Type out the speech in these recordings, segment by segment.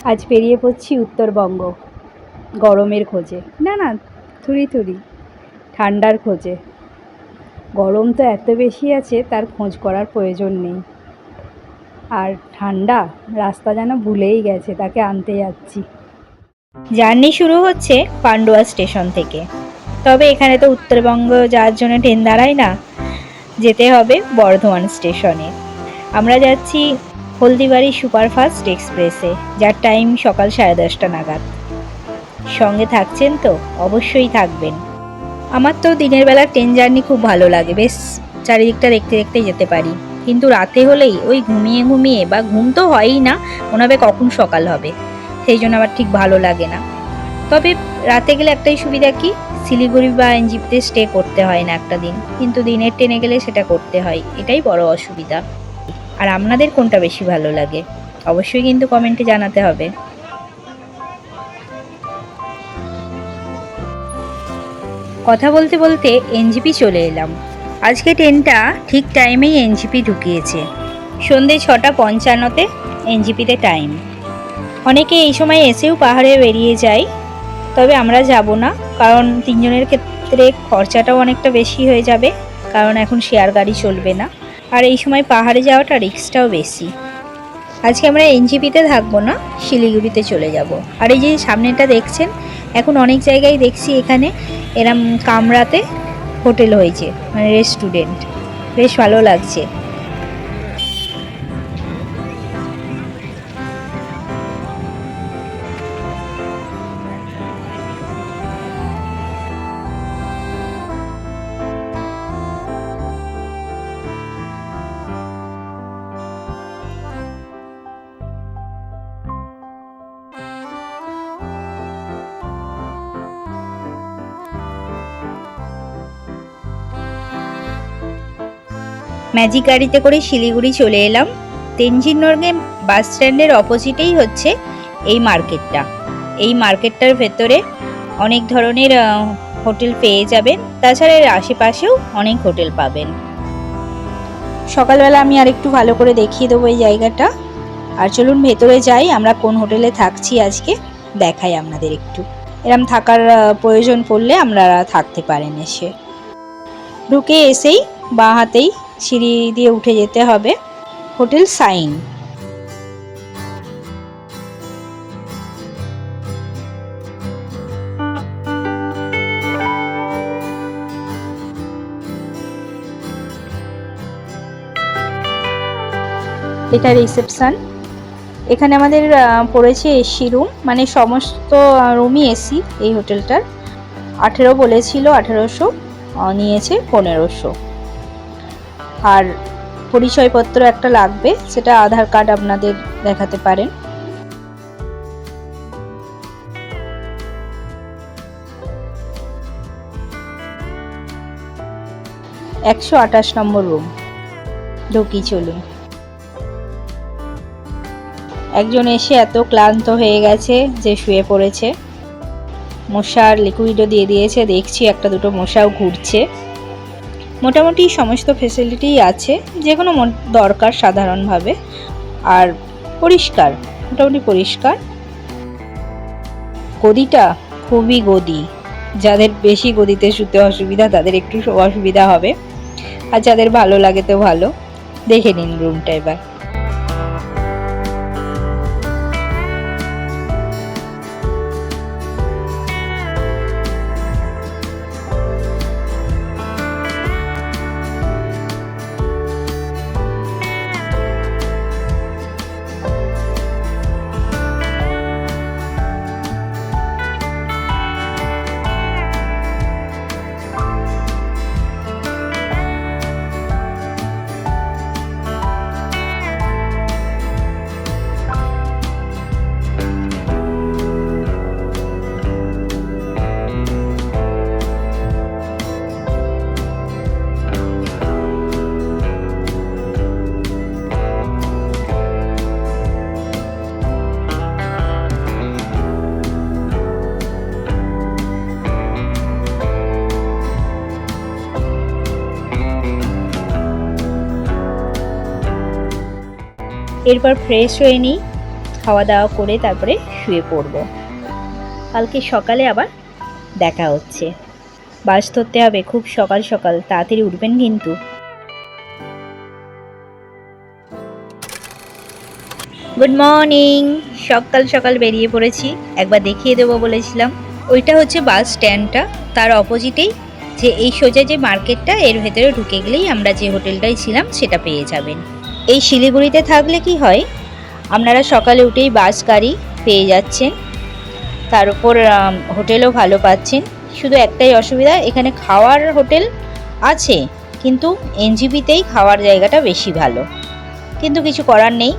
আজ পেরিয়ে পড়ছি উত্তরবঙ্গ গরমের খোঁজে, না না থুড়ি থুড়ি ঠান্ডার খোঁজে। গরম তো এত বেশি আছে তার খোঁজ করার প্রয়োজন নেই। আর ঠান্ডা রাস্তা যেন ভুলেই গেছে, তাকে আনতে যাচ্ছি। জার্নি শুরু হচ্ছে পান্ডুয়া স্টেশন থেকে। তবে এখানে তো উত্তরবঙ্গ যাওয়ার জন্য ট্রেন দাঁড়ায় না, যেতে হবে বর্ধমান স্টেশনে। আমরা যাচ্ছি হলদিবাড়ি সুপারফাস্ট এক্সপ্রেসে, যার টাইম সকাল 10:30 নাগাদ। সঙ্গে থাকছেন তো? অবশ্যই থাকবেন। আমার তো দিনের বেলা ট্রেন জার্নি খুব ভালো লাগে, বেশ চারিদিকটা দেখতে দেখতে যেতে পারি। কিন্তু রাতে হলেই ওই ঘুমিয়ে ঘুমিয়ে, বা ঘুম তো হয়ই না, মনে হবে কখন সকাল হবে, সেই জন্য আবার ঠিক ভালো লাগে না। তবে রাতে গেলে একটাই সুবিধা, কি শিলিগুড়ি বা এনজিপিতে স্টে করতে হয় না একটা দিন, কিন্তু দিনের ট্রেনে গেলে সেটা করতে হয়, এটাই বড় অসুবিধা। আর আপনাদের কোনটা বেশি ভালো লাগে অবশ্যই কিন্তু কমেন্টে জানাতে হবে। কথা বলতে বলতে এনজিপি চলে এলাম। আজকে ট্রেনটা ঠিক টাইমেই এনজিপি ঢুকিয়েছে, সন্ধে 6:55-তে এনজিপিতে টাইম। অনেকে এই সময় এসেও পাহাড়ে বেরিয়ে যায়, তবে আমরা যাব না, কারণ 3 জনের ক্ষেত্রে খরচাটাও অনেকটা বেশি হয়ে যাবে, কারণ এখন শেয়ার গাড়ি চলবে না। আর এই সময় পাহাড়ে যাওয়াটা রিস্কটাও বেশি। আজকে আমরা এনজিপিতে থাকবো না, শিলিগুড়িতে চলে যাব। আর এই যে সামনেটা দেখছেন, এখন অনেক জায়গায় দেখছি এখানে এরম কামরাতে হোটেল হয়েছে, মানে রেস্টুরেন্ট, বেশ ভালো লাগছে। ম্যাজিক গাড়িতে করে শিলিগুড়ি চলে এলাম। তেনজিং নরগে বাস স্ট্যান্ডের অপোজিটেই হচ্ছে এই মার্কেটটা। এই মার্কেটটার ভেতরে অনেক ধরনের হোটেল পেয়ে যাবেন, তাছাড়া এর আশেপাশেও অনেক হোটেল পাবেন। সকালবেলা আমি আরেকটু ভালো করে দেখিয়ে দেবো এই জায়গাটা। আর চলুন ভেতরে যাই, আমরা কোন হোটেলে থাকছি আজকে দেখাই আপনাদের একটু। এরম থাকার প্রয়োজন পড়লে আপনারা থাকতে পারেন এসে। ঢুকে এসেই বাঁ হাতেই সিঁড়ি দিয়ে উঠে যেতে হবে হোটেল সাইন। এটা রিসেপশন। এখানে আমাদের পড়েছে এসি রুম, মানে সমস্ত রুমই এসি এই হোটেলটার। 18 বলেছিল, 1800 নিয়েছে 1500। আর পরিচয়পত্র একটা লাগবে, সেটা আধার কার্ড আপনাদের দেখাতে পারেন। একশো 28 নম্বর রুম। ঢুকি চলুন। একজন এসে এত ক্লান্ত হয়ে গেছে যে শুয়ে পড়েছে। মশার লিকুইডও দিয়ে দিয়েছে, দেখছি একটা দুটো মশাও ঘুরছে। মোটামুটি সমস্ত ফেসিলিটিই আছে, যে কোনো দরকার সাধারণভাবে। আর পরিষ্কার, মোটামুটি পরিষ্কার। গদিটা খুবই গদি, যাদের বেশি গদিতে শুতে অসুবিধা তাদের একটু অসুবিধা হবে, আর যাদের ভালো লাগে তো ভালো। দেখে নিন রুমটা এবার। এরপর ফ্রেশ হয়ে নিই, খাওয়া দাওয়া করে তারপরে শুয়ে পড়ব। কালকে সকালে আবার দেখা হচ্ছে। বাস ধরতে হবে খুব সকাল সকাল, তাড়াতাড়ি উঠবেন কিন্তু। Good morning. সকাল সকাল বেরিয়ে পড়েছি। একবার দেখিয়ে দেবো বলেছিলাম। ওইটা হচ্ছে বাস স্ট্যান্ডটা, তার অপোজিটেই যে এই সোজা যে মার্কেটটা, এর ভেতরে ঢুকে গেলেই আমরা যে হোটেলটায় ছিলাম সেটা পেয়ে যাবেন। এই শিলিগুড়িতে থাকলে কি হয়, আপনারা সকালে উঠেই বাস গাড়ি পেয়ে যাচ্ছেন, তার উপর হোটেলও ভালো পাচ্ছেন। শুধু একটাই অসুবিধা, এখানে খাওয়ার হোটেল আছে কিন্তু এনজিপিতেই খাওয়ার জায়গাটা বেশি ভালো, কিন্তু কিছু করার নেই।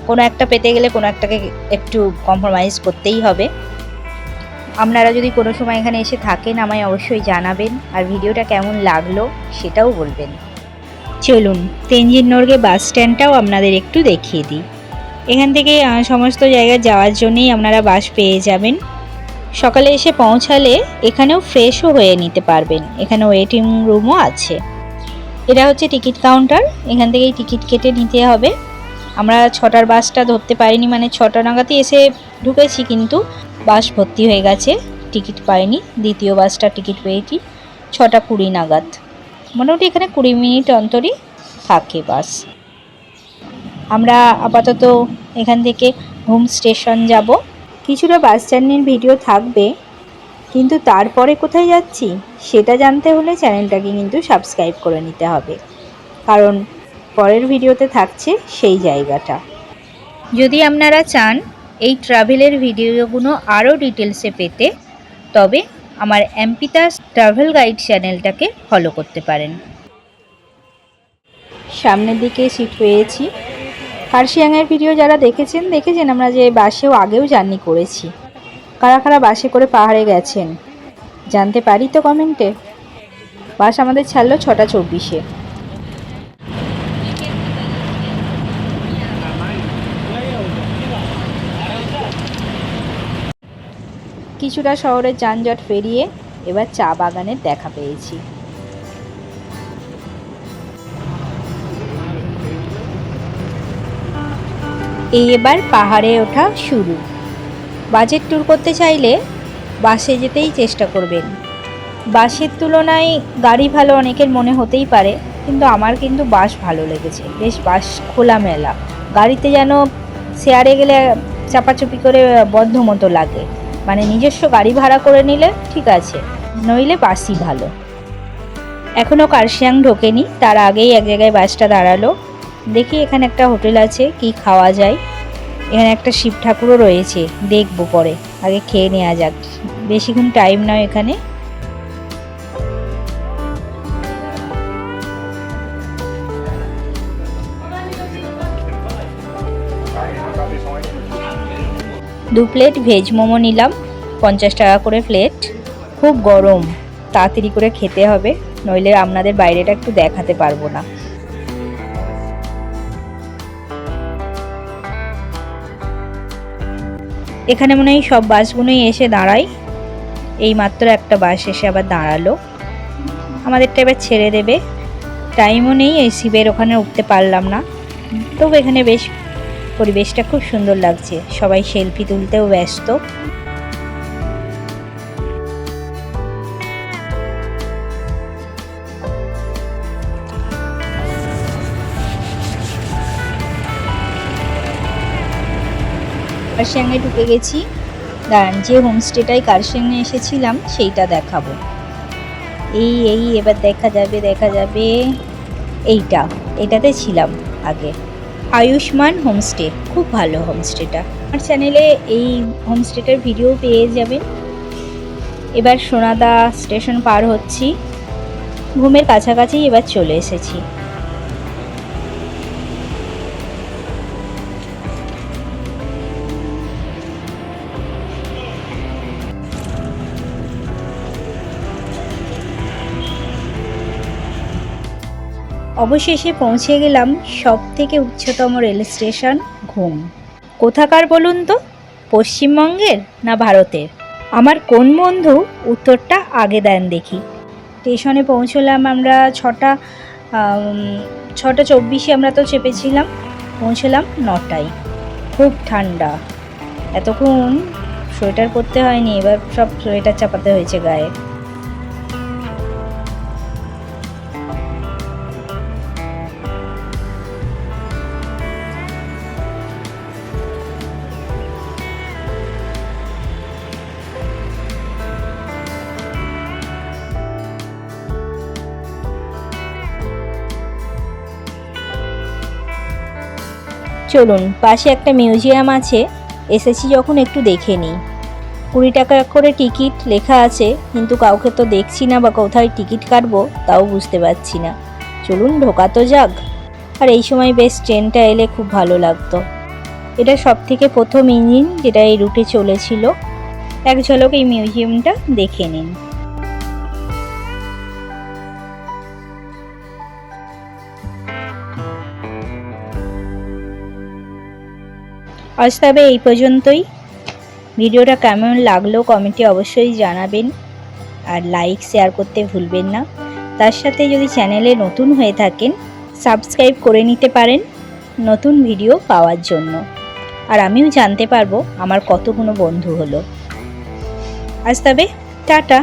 কোনো একটা পেতে গেলে কোনো একটাকে একটু কম্প্রোমাইজ করতেই হবে। আপনারা যদি কোনো সময় এখানে এসে থাকেন আমায় অবশ্যই জানাবেন, আর ভিডিওটা কেমন লাগলো সেটাও বলবেন। চলুন তেনজিং নরগে বাস স্ট্যান্ডটাও আপনাদের একটু দেখিয়ে দিই। এখান থেকে সমস্ত জায়গায় যাওয়ার জন্যই আপনারা বাস পেয়ে যাবেন। সকালে এসে পৌঁছালে এখানেও ফ্রেশও হয়ে নিতে পারবেন, এখানে ওয়েটিং রুমও আছে। এটা হচ্ছে টিকিট কাউন্টার, এখান থেকেই টিকিট কেটে নিতে হবে। আমরা 6টার বাসটা ধরতে পারিনি, মানে 6টা নাগাদই এসে ঢুকেছি, কিন্তু বাস ভর্তি হয়ে গেছে, টিকিট পাইনি। দ্বিতীয় বাসটা টিকিট পেয়েছি 6টা 20 নাগাদ। মোটামুটি এখানে 20 মিনিট অন্তরই থাকে বাস। আমরা আপাতত এখান থেকে ঘুম স্টেশন যাব। কিছুটা বাস জার্নির ভিডিও থাকবে, কিন্তু তারপরে কোথায় যাচ্ছি সেটা জানতে হলে চ্যানেলটাকে কিন্তু সাবস্ক্রাইব করে নিতে হবে, কারণ পরের ভিডিওতে থাকছে সেই জায়গাটা। যদি আপনারা চান এই ট্রাভেলের ভিডিওগুলো আরও ডিটেলসে পেতে, তবে আমার এমপিতাস ট্রাভেল গাইড চ্যানেলটাকে ফলো করতে পারেন। সামনের দিকে সিট পেয়েছি। কার্শিয়াংয়ের ভিডিও যারা দেখেছেন আমরা যে বাসেও আগেও জার্নি করেছি। কারা কারা বাসে করে পাহাড়ে গেছেন জানতে পারি তো কমেন্টে। বাস আমাদের ছাড়লো 6টা 24-এ। কিছুটা শহরের যানজট পেরিয়ে এবার চা বাগানের দেখা পেয়েছি। এই এবার পাহাড়ে ওঠা শুরু। বাজেট ট্যুর করতে চাইলে বাসে যেতেই চেষ্টা করবেন। বাসের তুলনায় গাড়ি ভালো অনেকের মনে হতেই পারে, কিন্তু আমার কিন্তু বাস ভালো লেগেছে। বেশ বাস খোলামেলা, গাড়িতে যেন শেয়ারে গেলে চাপাচুপি করে বদ্ধ মতো লাগে। মানে নিজস্ব গাড়ি ভাড়া করে নিলে ঠিক আছে, নইলে বাসই ভালো। এখনও কার্শিয়াং ঢোকেনি, তার আগেই এক জায়গায় বাসটা দাঁড়ালো। দেখি এখানে একটা হোটেল আছে, কি খাওয়া যায়। এখানে একটা শিব ঠাকুরও রয়েছে, দেখবো পরে, আগে খেয়ে নেওয়া যাক। বেশিক্ষণ টাইম নয় এখানে। দু প্লেট ভেজ মোমো নিলাম, 50 টাকা করে প্লেট। খুব গরম, তাড়াতাড়ি করে খেতে হবে, নইলে আপনাদের বাইরেটা একটু দেখাতে পারবো না। এখানে মনে হয় সব বাসগুলোই এসে দাঁড়ায়, এই মাত্র একটা বাস এসে আবার দাঁড়ালো। আমাদেরটা এবার ছেড়ে দেবে, টাইমও নেই, এই শিবের ওখানে উঠতে পারলাম না। তবু এখানে বেশ পরিবেশটা খুব সুন্দর লাগছে, সবাই সেলফি তুলতেও ব্যস্ত। কার্শিয়াংয়ে ঢুকে গেছি। দাঁড়ান, যে হোমস্টেটায় কার্শিয়াংয়ে এসেছিলাম সেইটা দেখাবো। এই এবার দেখা যাবে এইটাতে ছিলাম আগে। আয়ুষ্মান হোমস্টে, খুব ভালো হোমস্টেটা। আমার চ্যানেলে এই হোমস্টেটার ভিডিও পেয়ে যাবেন। এবার সোনাদা স্টেশন পার হচ্ছি, ঘুমের কাছাকাছি এবার চলে এসেছি। অবশেষে পৌঁছে গেলাম সব থেকে উচ্চতম রেল স্টেশন ঘুম। কোথাকার বলুন তো, পশ্চিমবঙ্গের না ভারতের? আমার কোন বন্ধু উত্তরটা আগে দেন দেখি। স্টেশনে পৌঁছলাম আমরা 6টা 24-এ, আমরা তো চেপেছিলাম, পৌঁছলাম 9টায়। খুব ঠান্ডা। এতক্ষণ সোয়েটার পরতে হয়নি, এবার সব সোয়েটার চাপাতে হয়েছে গায়ে। চলুন, পাশে একটা মিউজিয়াম আছে, এসেছি যখন একটু দেখে নিই। 20 টাকা করে টিকিট লেখা আছে, কিন্তু কাউকে তো দেখছি না বা কোথায় টিকিট কাটবো তাও বুঝতে পারছি না। চলুন ঢোকা তো যাক। আর এই সময় বেশ ট্রেনটা এলে খুব ভালো লাগতো। এটা সবথেকে প্রথম ইঞ্জিন যেটা এই রুটে চলেছিল। এক ঝলক এই মিউজিয়ামটা দেখে নিন। আজ তবে এই পর্যন্তই। ভিডিওটা কেমন লাগলো কমেন্টে অবশ্যই জানাবেন, আর লাইক শেয়ার করতে ভুলবেন না। তার সাথে যদি চ্যানেলে নতুন হয়ে থাকেন সাবস্ক্রাইব করে নিতে পারেন নতুন ভিডিও পাওয়ার জন্য, আর আমিও জানতে পারবো আমার কতগুলো বন্ধু হলো। আজ তবে টাটা।